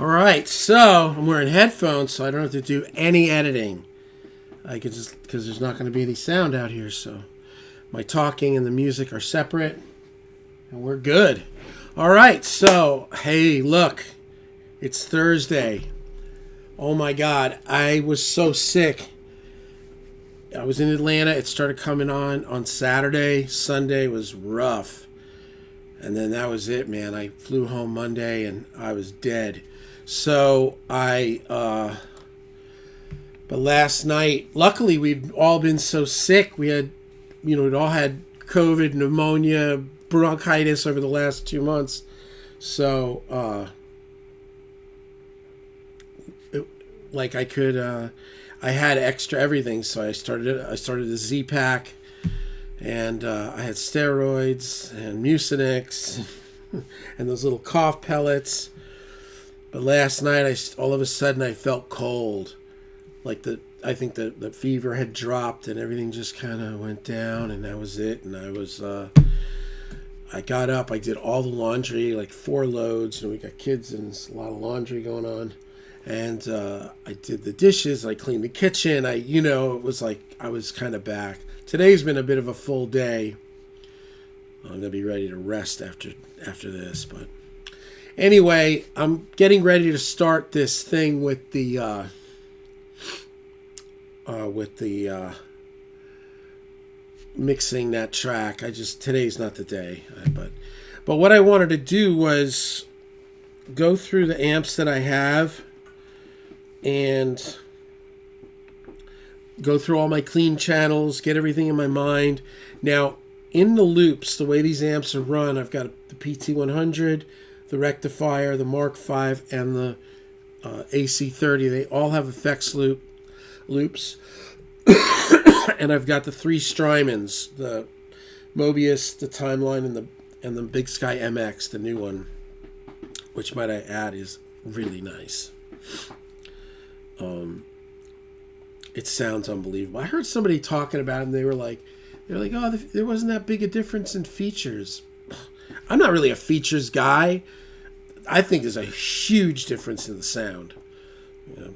All right, so I'm wearing headphones, so I don't have to do any editing. I can just because there's not going to be any sound out here, so my talking and the music are separate, and we're good. All right, so hey, look, it's Thursday. Oh my God, I was so sick. I was in Atlanta. It started coming on Saturday. Sunday was rough, and then that was it, man. I flew home Monday, and I was dead. So but last night, luckily we've all been so sick. We'd all had COVID, pneumonia, bronchitis over the last 2 months. So, I had extra everything. So I started the Z-Pack, and I had steroids and Mucinex and those little cough pellets. But last night, all of a sudden, I felt cold. I think the fever had dropped and everything just kind of went down, and that was it. And I got up, I did all the laundry, like 4 loads. We got kids and there's a lot of laundry going on. And I did the dishes, I cleaned the kitchen. It was like I was kind of back. Today's been a bit of a full day. I'm going to be ready to rest after this, but... Anyway, I'm getting ready to start this thing with the mixing that track. Today's not the day, but what I wanted to do was go through the amps that I have and go through all my clean channels, get everything in my mind. Now, in the loops, the way these amps are run, I've got the PT100, the Rectifier, the Mark V, and the AC30. They all have effects loops. And I've got the 3 Strymons, the Mobius, the Timeline, and the Big Sky MX, the new one, which, might I add, is really nice. It sounds unbelievable. I heard somebody talking about it, and they were like, oh, there wasn't that big a difference in features. I'm not really a features guy. I think there's a huge difference in the sound. I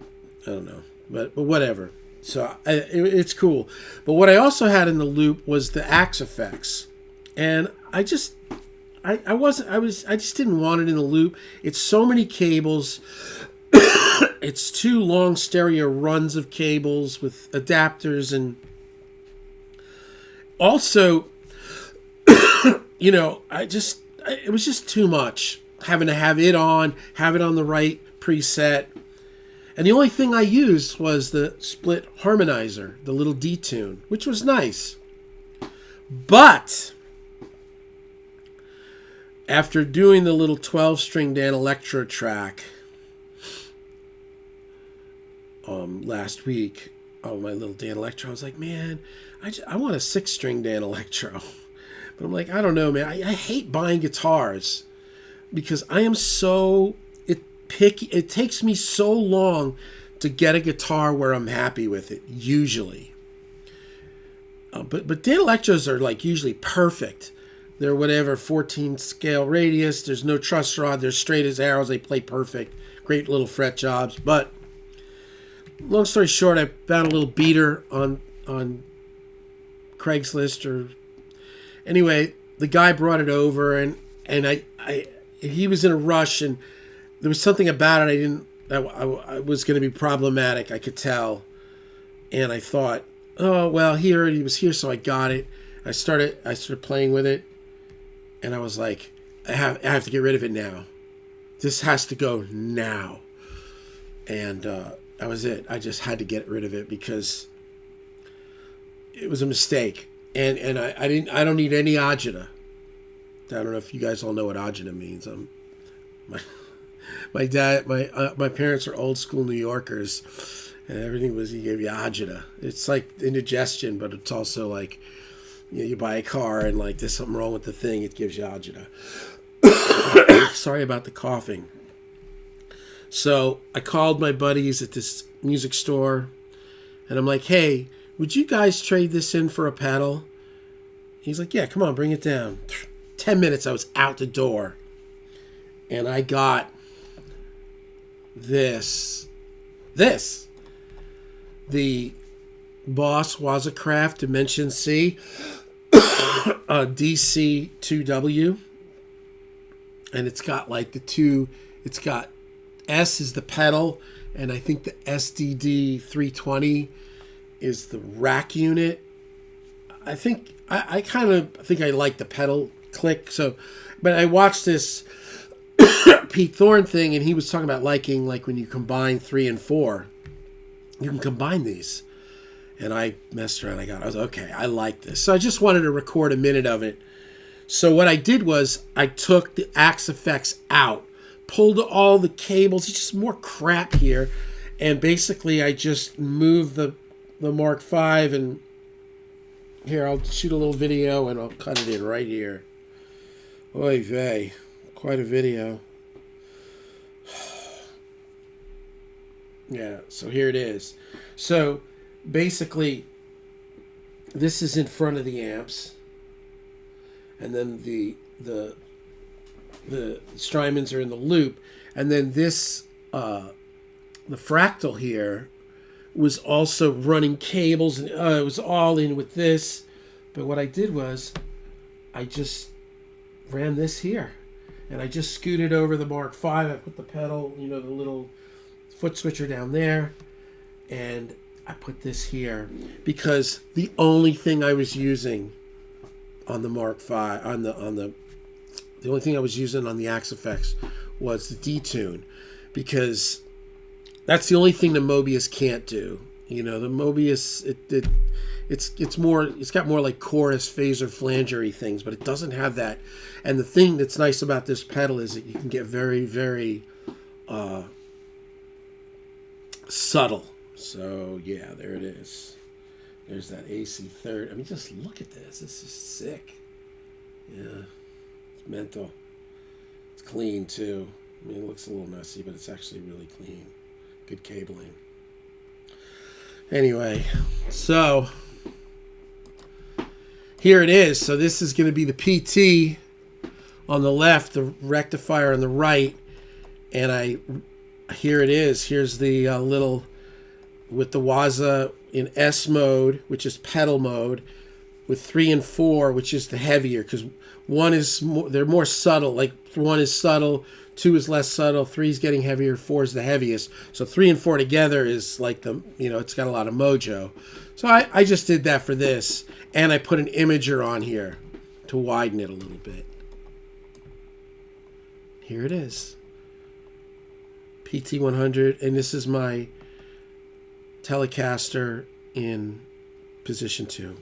don't know, but whatever. So it's cool. But what I also had in the loop was the Axe effects, and I just didn't want it in the loop. It's so many cables. It's 2 long stereo runs of cables with adapters, and also, it was just too much having to have it on the right preset. And the only thing I used was the split harmonizer, the little detune, which was nice. But after doing the little 12-string Danelectro track last week, my little Danelectro, I was like, man, I want a 6-string Danelectro. But I'm like, I don't know, man. I hate buying guitars because I am so picky. It takes me so long to get a guitar where I'm happy with it, usually. But Danelectros are like usually perfect. They're whatever, 14 scale radius. There's no truss rod. They're straight as arrows. They play perfect. Great little fret jobs. But long story short, I found a little beater on Craigslist Anyway, the guy brought it over, and he was in a rush, and there was something about it I was going to be problematic. I could tell, and I thought, oh well, he was here, so I got it. I started playing with it, and I was like, I have to get rid of it now. This has to go now, and that was it. I just had to get rid of it because it was a mistake. And I don't need any agita. I don't know if you guys all know what agita means. My parents are old school New Yorkers, and everything he gave you agita. It's like indigestion, but it's also like you buy a car and like there's something wrong with the thing, it gives you agita. Sorry about the coughing. So I called my buddies at this music store, and I'm like, hey, would you guys trade this in for a pedal? He's like, yeah, come on, bring it down. 10 minutes, I was out the door. And I got this, the Boss Wazacraft Dimension C DC2W, and it's got like the two. It's got S is the pedal, and I think the SDD 320 is the rack unit. I think I kind of think I like the pedal click. So, but I watched this Pete Thorne thing, and he was talking about liking like when you combine 3 and 4, you can combine these. And I messed around. I was okay. I like this. So I just wanted to record a minute of it. So what I did was I took the Axe-Fx out, pulled all the cables. It's just more crap here, and basically I just moved the Mark V. And here, I'll shoot a little video and I'll cut it in right here. Oy vey, quite a video. Yeah. So here it is. So basically, this is in front of the amps, and then the Strymons are in the loop, and then this the Fractal here was also running cables, and it was all in with this. But what I did was I just ran this here, and I just scooted over the Mark V. I put the pedal, the little foot switcher down there, and I put this here because the only thing I was using on the Mark V, the only thing I was using on the Axe-Fx was the detune, because that's the only thing the Mobius can't do. The Mobius it's got more like chorus, phaser, flangery things, but it doesn't have that. And the thing that's nice about this pedal is that you can get very, very subtle. So yeah, there it is. There's that AC third. I mean, just look at this. This is sick. Yeah, it's mental. It's clean too. I mean, it looks a little messy, but it's actually really clean. Good cabling. Anyway, so here it is. So this is going to be the PT on the left, the rectifier on the right, and here it is. Here's the little with the Waza in S mode, which is pedal mode, with 3 and 4, which is the heavier, because they're more subtle. Like 1 is subtle, 2 is less subtle, 3 is getting heavier, 4 is the heaviest. So 3 and 4 together is like it's got a lot of mojo. So I just did that for this, and I put an imager on here to widen it a little bit. Here it is, PT100, and this is my Telecaster in position 2.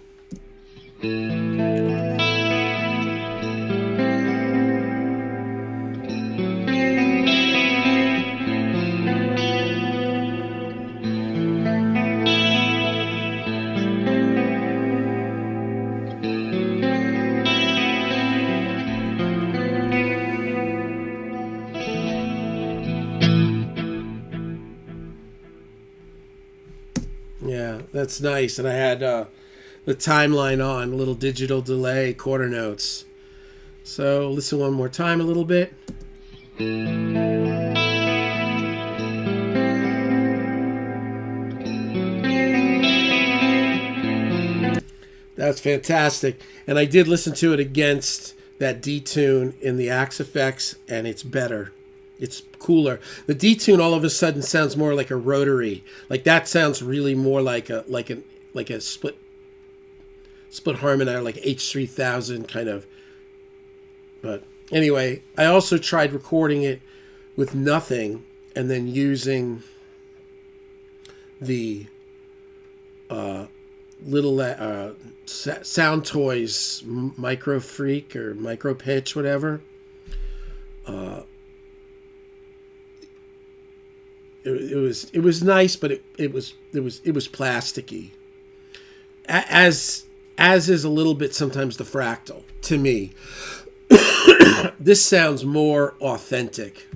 Yeah, that's nice. And I had the timeline on, a little digital delay, quarter notes. So listen one more time a little bit. That's fantastic. And I did listen to it against that detune in the Axe-Fx, and it's better. It's cooler. The detune all of a sudden sounds more like a rotary. Like that sounds really more like a split harmonizer, like H3000 kind of. But anyway, I also tried recording it with nothing and then using the little Sound Toys Micro Freak or Micro Pitch, whatever. It was nice, but it was plasticky. As is a little bit sometimes the Fractal to me. This sounds more authentic.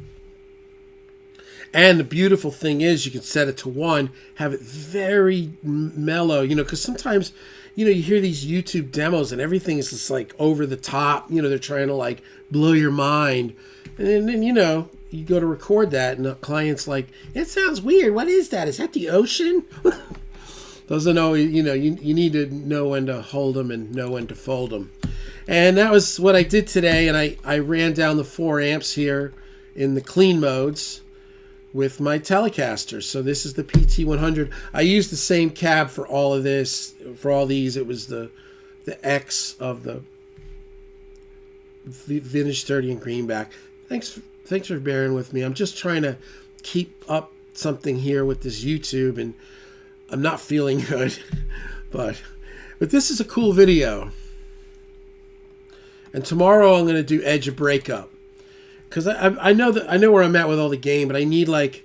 And the beautiful thing is you can set it to 1, have it very mellow, because sometimes, you hear these YouTube demos and everything is just like over the top, they're trying to like blow your mind. And then, you go to record that, and the client's like, "It sounds weird. What is that? Is that the ocean?" Doesn't know. You know, you need to know when to hold them and know when to fold them. And that was what I did today. And I ran down the 4 amps here in the clean modes with my Telecaster. So this is the PT100. I used the same cab for all of this. For all these, it was the X of the Vintage 30 and Greenback. Thanks for bearing with me. I'm just trying to keep up something here with this YouTube, and I'm not feeling good. but this is a cool video. And tomorrow I'm going to do Edge of Breakup. Because I know where I'm at with all the game, but I need I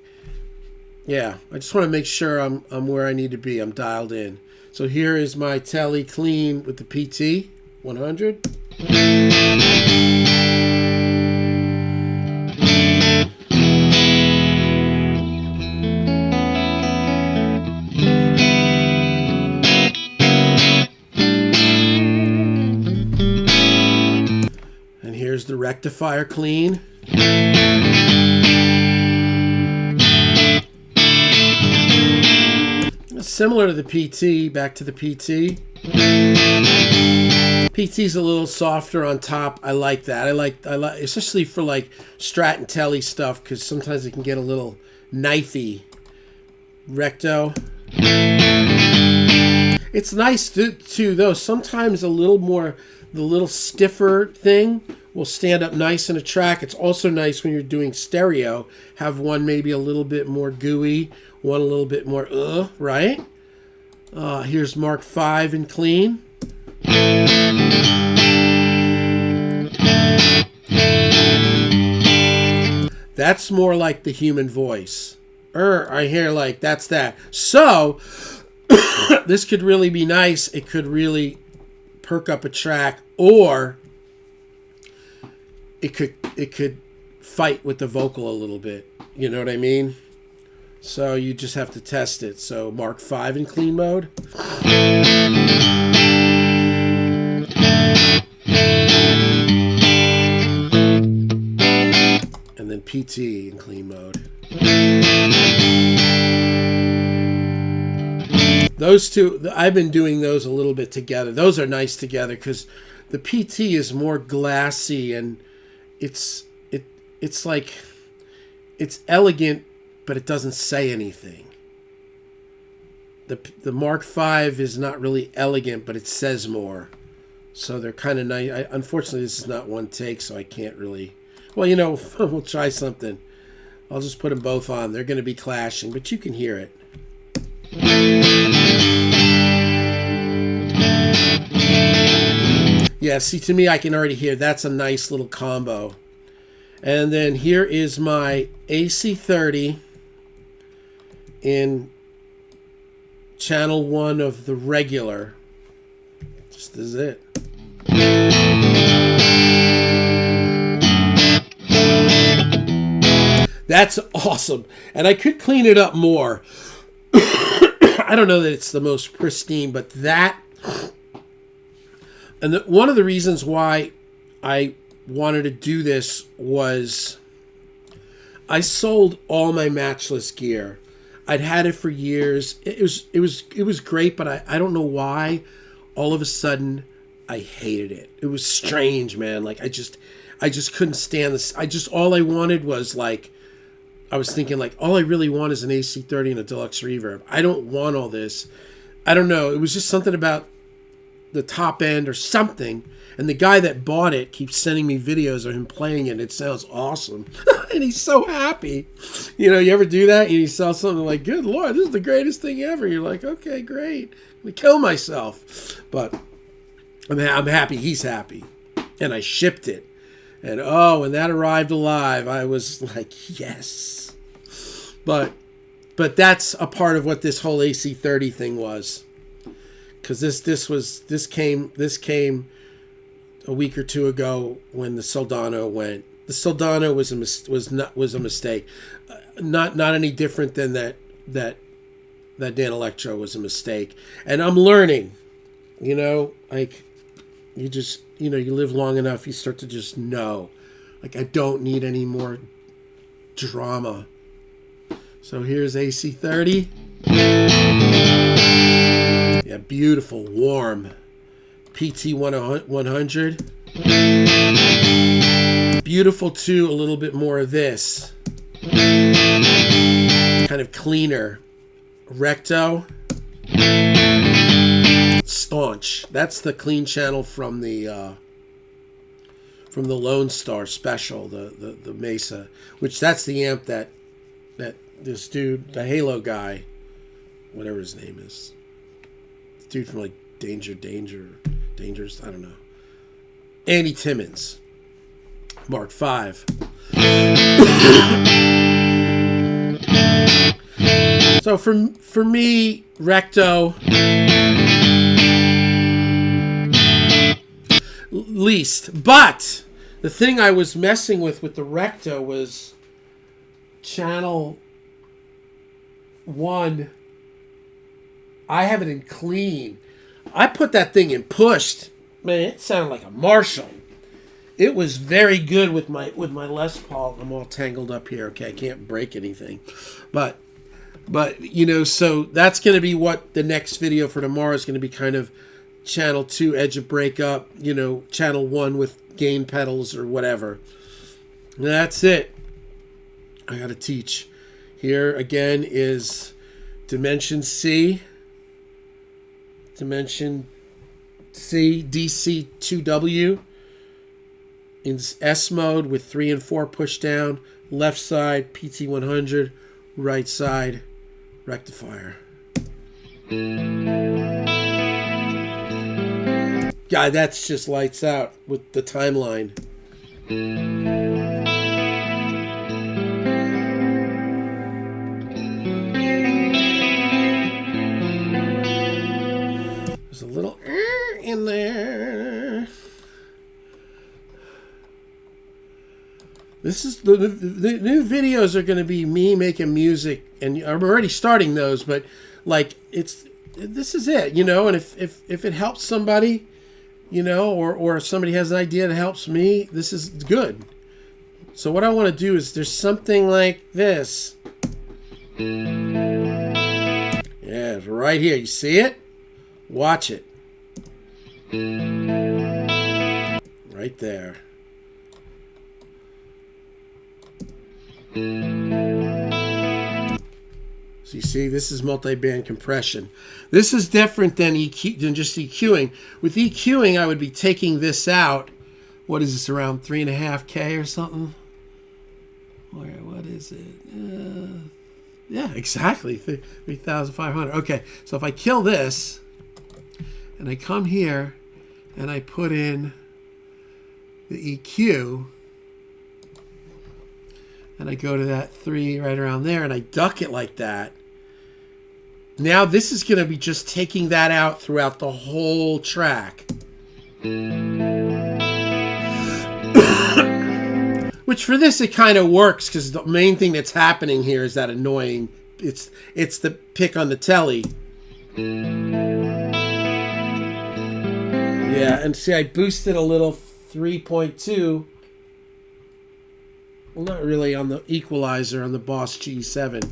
just want to make sure I'm where I need to be. I'm dialed in. So here is my Tele clean with the PT 100. And here's the rectifier clean. Similar to the PT, back to the PT. PT's a little softer on top. I like that. I like especially for like Strat and Tele stuff, because sometimes it can get a little knifey. Recto. It's nice too, though. Sometimes a little more, the little stiffer thing will stand up nice in a track. It's also nice when you're doing stereo. Have one maybe a little bit more gooey, one a little bit more right? Here's Mark V in clean. That's more like the human voice. I hear like that's that. So this could really be nice. It could really perk up a track, or it could fight with the vocal a little bit. You know what I mean? So you just have to test it. So Mark V in clean mode. And then PT in clean mode. Those two, I've been doing those a little bit together. Those are nice together because the PT is more glassy, and it's like, it's elegant, but it doesn't say anything. The Mark V is not really elegant, but it says more. So they're kind of nice. Unfortunately, this is not one take, so I can't really... Well, you know, we'll try something. I'll just put them both on. They're going to be clashing, but you can hear it. Yeah, see, to me, I can already hear that's a nice little combo. And then here is my AC30 in channel 1 of the regular. Just as it. That's awesome. And I could clean it up more. I don't know that it's the most pristine, but that... And one of the reasons why I wanted to do this was I sold all my Matchless gear. I'd had it for years. It was great, but I don't know why all of a sudden I hated it. It was strange, man. Like I just couldn't stand this. All I wanted was like, I was thinking like, all I really want is an AC30 and a deluxe reverb. I don't want all this. I don't know. It was just something about the top end or something. And the guy that bought it keeps sending me videos of him playing it. And it sounds awesome. And he's so happy. You know, you ever do that? And you sell something like, good Lord, this is the greatest thing ever. You're like, okay, great. I'm going to kill myself. But I'm happy he's happy. And I shipped it. And when that arrived alive, I was like, yes. But that's a part of what this whole AC30 thing was. Because this came a week or two ago when the Soldano went. The Soldano was a mistake. Not any different than that Dan Electro was a mistake. And I'm learning. You know, like you live long enough, you start to just know. Like I don't need any more drama. So here's AC30. Yeah, beautiful, warm. PT100. Beautiful too, a little bit more of this. Kind of cleaner. Recto. Staunch. That's the clean channel from the Lone Star Special, the Mesa, which that's the amp that this dude, the Halo guy, whatever his name is, this dude from like Dangerous, I don't know, Andy Timmons, Mark V. So for me, Recto least, but the thing I was messing with the Recto was channel 1. I have it in clean. I put that thing in pushed. Man, it sounded like a Marshall. It was very good with my Les Paul. I'm all tangled up here. Okay, I can't break anything, but you know, so that's going to be what the next video for tomorrow is going to be, kind of channel 2 edge of breakup, you know, channel 1 with gain pedals or whatever. And that's it. I got to teach. Here again is Dimension C. Dimension C DC2W in S mode with 3 and 4 push down. Left side PT100, right side rectifier. God, that's just lights out with the timeline. There's a little in there. This is the new videos are going to be me making music, and I'm already starting those, but like this is it, you know. And if it helps somebody, you know, or if somebody has an idea that helps me, this is good. So what I want to do is there's something like this. Yeah, it's right here. You see it? Watch it. Right there. So you see, this is multi-band compression. This is different than just EQing. With EQing, I would be taking this out. What is this, around 3.5K or something? What is it? Yeah, exactly, 3,500. Okay, so if I kill this, and I come here, and I put in the EQ, and I go to that 3 right around there, and I duck it like that. Now this is going to be just taking that out throughout the whole track. Which for this, it kind of works, because the main thing that's happening here is that annoying, it's the pick on the telly. Yeah, and see, I boosted a little 3.2. Well, not really on the equalizer on the Boss G7.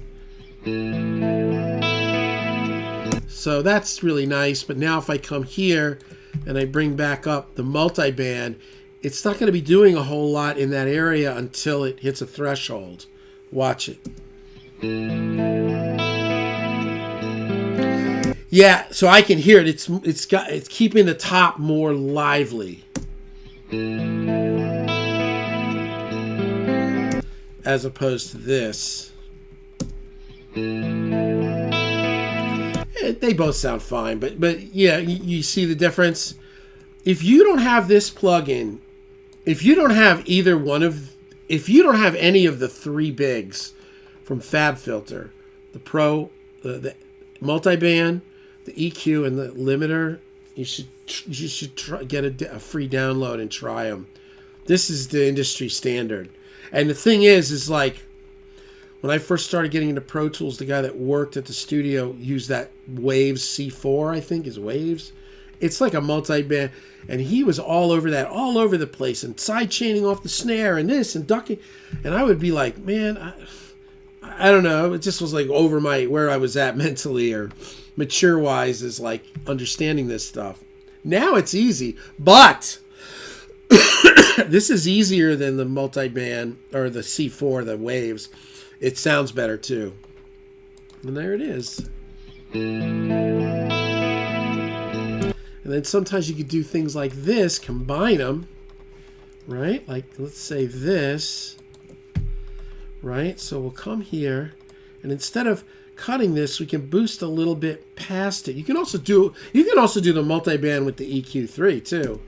So that's really nice. But now if I come here and I bring back up the multiband, it's not going to be doing a whole lot in that area until it hits a threshold. Watch it. Yeah, so I can hear it. It's keeping the top more lively. As opposed to this. They both sound fine, but yeah, you see the difference. If you don't have this plugin, if you don't have if you don't have any of the 3 bigs from FabFilter, the Pro, the multiband, the EQ, and the limiter, you should try, get a free download and try them. This is the industry standard. And the thing is like, when I first started getting into Pro Tools, the guy that worked at the studio used that Waves C4, I think is Waves. it's like a multi-band, and he was all over that, all over the place, and side chaining off the snare and this and ducking, and I would be like, man, I don't know, it just was like over my where I was at mentally or mature wise is like understanding this stuff. Now it's easy, but this is easier than the multi-band or the C4, the Waves. It sounds better too. And there it is. And then sometimes you could do things like this, combine them, right? Like, let's say this, right? So we'll come here, and instead of cutting this, we can boost a little bit past it. You can also do the multi-band with the EQ3 too.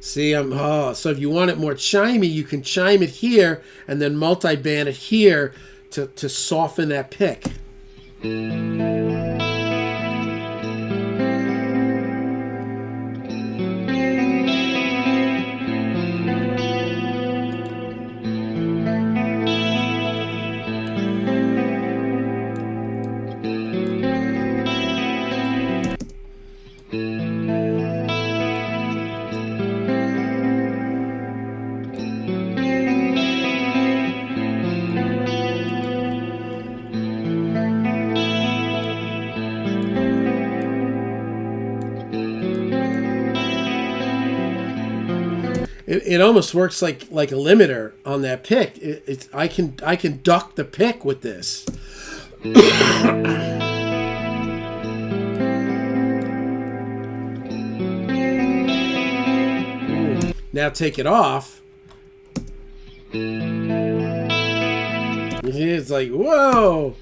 See, so if you want it more chimey, you can chime it here and then multi-band it here to soften that pick. It almost works like a limiter on that pick. I can duck the pick with this. Now take it off. It's like, whoa.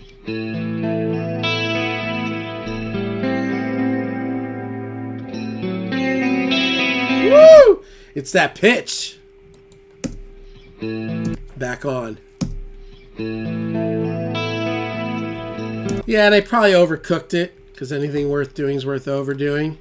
Woo! It's that pitch. Back on. Yeah, and I probably overcooked it because anything worth doing is worth overdoing.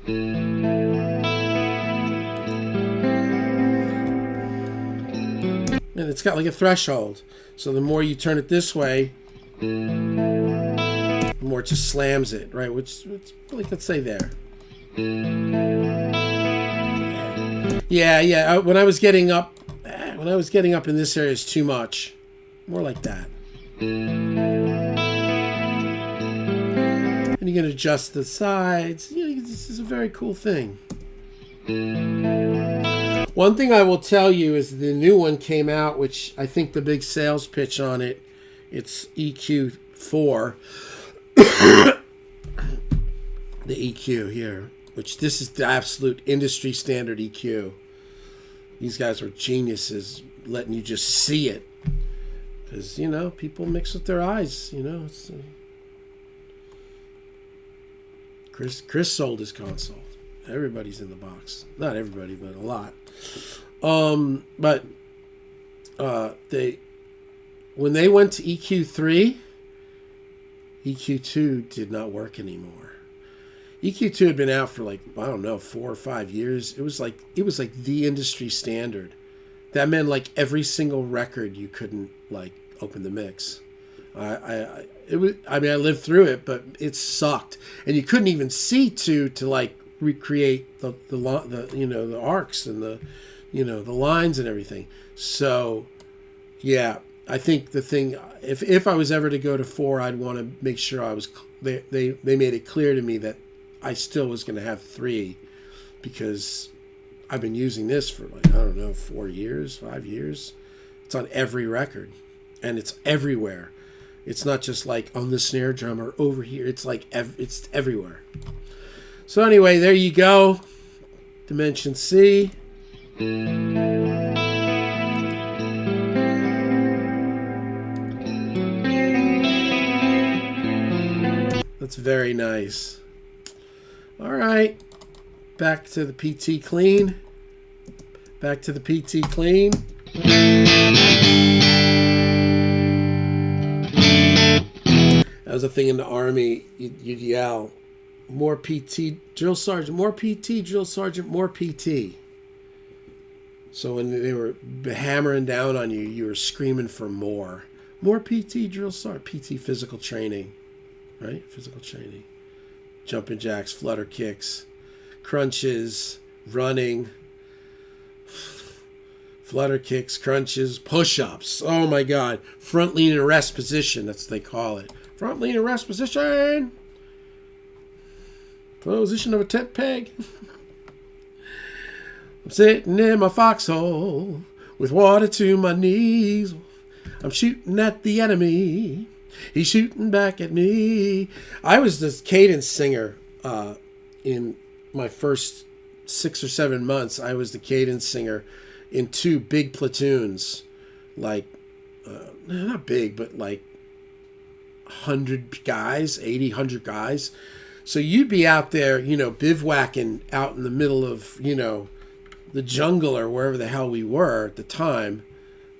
And it's got like a threshold. So the more you turn it this way, the more it just slams it, right? Which like, let's say there. Yeah. When I was getting up in this area, it's too much. More like that. And you can adjust the sides. You know, this is a very cool thing. One thing I will tell you is the new one came out, which I think the big sales pitch on it, it's EQ4. The EQ here, which this is the absolute industry standard EQ. These guys are geniuses letting you just see it. Because, you know, people mix with their eyes, you know. It's, Chris sold his console. Everybody's in the box. Not everybody, but a lot. When they went to EQ3, EQ2 did not work anymore. EQ2 had been out for like, I don't know, 4 or 5 years. It was like the industry standard. That meant like every single record you couldn't like open the mix. I lived through it, but it sucked, and you couldn't even see to like recreate the arcs and the lines and everything. So yeah, I think the thing, if I was ever to go to 4, I'd want to make sure I was they made it clear to me that I still was going to have 3, because I've been using this for like, I don't know, 4 years, 5 years. It's on every record, and it's everywhere. It's not just like on the snare drum or over here. It's like it's everywhere. So anyway, there you go. Dimension C. That's very nice. All right. Back to the PT Clean. Back to the PT Clean. That was a thing in the Army. You'd yell, more PT, drill sergeant, more PT, drill sergeant, more PT. So when they were hammering down on you, you were screaming for more. More PT drills. Sorry, PT physical training, right? Physical training. Jumping jacks, flutter kicks, crunches, running, flutter kicks, crunches, push-ups. Oh my God. Front lean and rest position. That's what they call it. Front lean and rest position. Position of a tent peg. I'm sitting in my foxhole with water to my knees. I'm shooting at the enemy. He's shooting back at me. I was the cadence singer in my first 6 or 7 months. I was the cadence singer in 2 big platoons. Like, not big, but like 100 guys, 80, 100 guys. So you'd be out there, bivouacking out in the middle of, the jungle or wherever the hell we were at the time.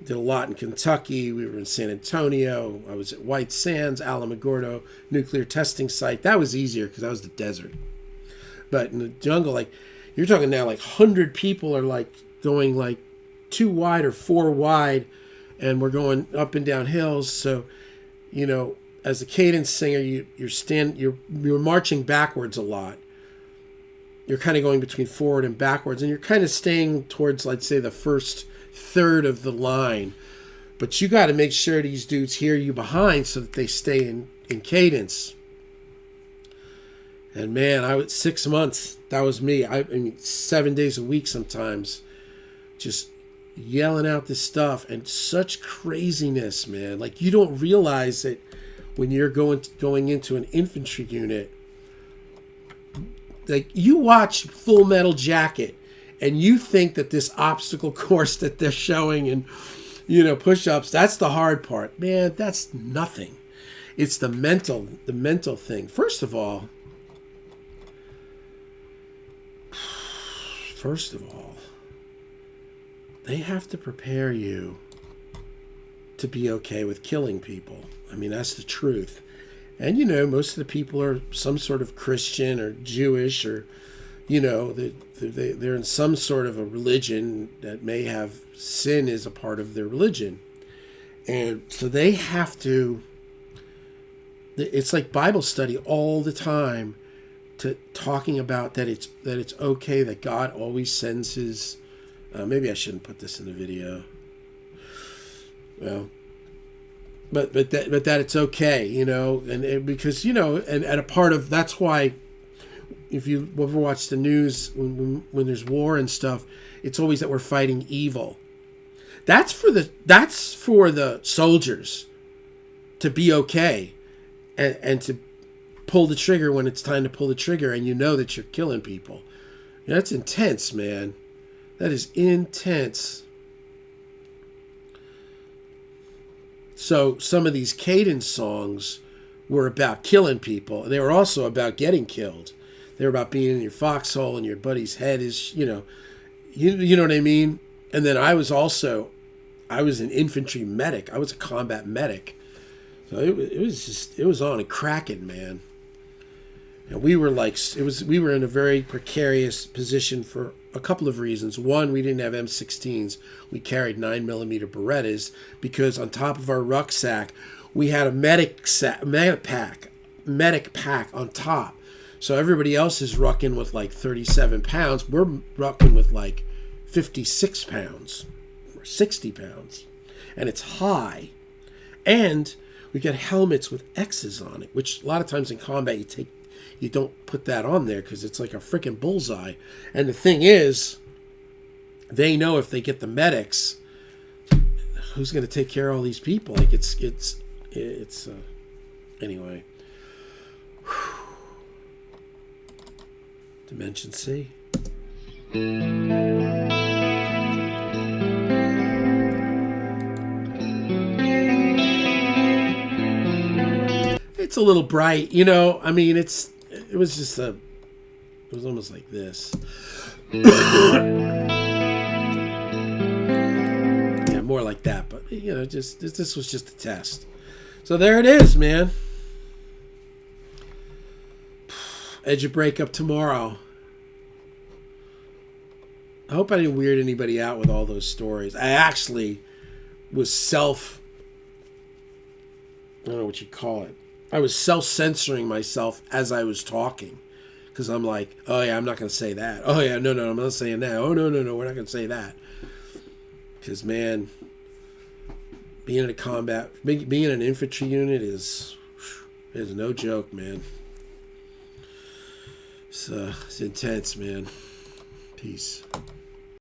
Did a lot in Kentucky. We were in San Antonio. I was at White Sands, Alamogordo nuclear testing site. That was easier because that was the desert. But in the jungle, like, you're talking now, like 100 people are like going like 2 wide or 4 wide, and we're going up and down hills. So, as a cadence singer, you're marching backwards a lot. You're kind of going between forward and backwards, and you're kind of staying towards, let's say, the first third of the line. But you got to make sure these dudes hear you behind so that they stay in cadence. And man, I was 6 months. That was me. I mean, 7 days a week sometimes, just yelling out this stuff, and such craziness, man. Like, you don't realize it when you're going into an infantry unit. Like, you watch Full Metal Jacket and you think that this obstacle course that they're showing and, push-ups, that's the hard part. Man, that's nothing. It's the mental thing. First of all, they have to prepare you to be okay with killing people. I mean, that's the truth. And, most of the people are some sort of Christian or Jewish, or, they're in some sort of a religion that may have sin as a part of their religion. And so they have to, it's like Bible study all the time, to talking about that it's okay, that God always sends his, maybe I shouldn't put this in the video. Well, but that it's okay, and because, and a part of, that's why, if you ever watch the news, when there's war and stuff, it's always that we're fighting evil. That's for the soldiers to be okay, and to pull the trigger when it's time to pull the trigger, and that you're killing people. That's intense, man. That is intense. So some of these cadence songs were about killing people. They were also about getting killed. They were about being in your foxhole and your buddy's head is, you know what I mean? And then I was an infantry medic. I was a combat medic. So it was on and cracking, man. And we were in a very precarious position for a couple of reasons. One, we didn't have M16s. We carried 9mm Berettas because on top of our rucksack, we had a medic pack on top. So everybody else is rucking with like 37 pounds. We're rucking with like 56 pounds or 60 pounds. And it's high. And we got helmets with X's on it, which a lot of times in combat you don't put that on there because it's like a freaking bullseye. And the thing is, they know if they get the medics, who's going to take care of all these people? Like it's anyway. Dimension C. It's a little bright, I mean, it was almost like this. Yeah, more like that, but this was just a test. So there it is, man. Edge of breakup tomorrow. I hope I didn't weird anybody out with all those stories. I actually was I don't know what you call it. I was self-censoring myself as I was talking. Because I'm like, oh yeah, I'm not going to say that. Oh yeah, no, I'm not saying that. Oh no, we're not going to say that. Because man, being in a combat, being in an infantry unit is no joke, man. It's intense, man. Peace.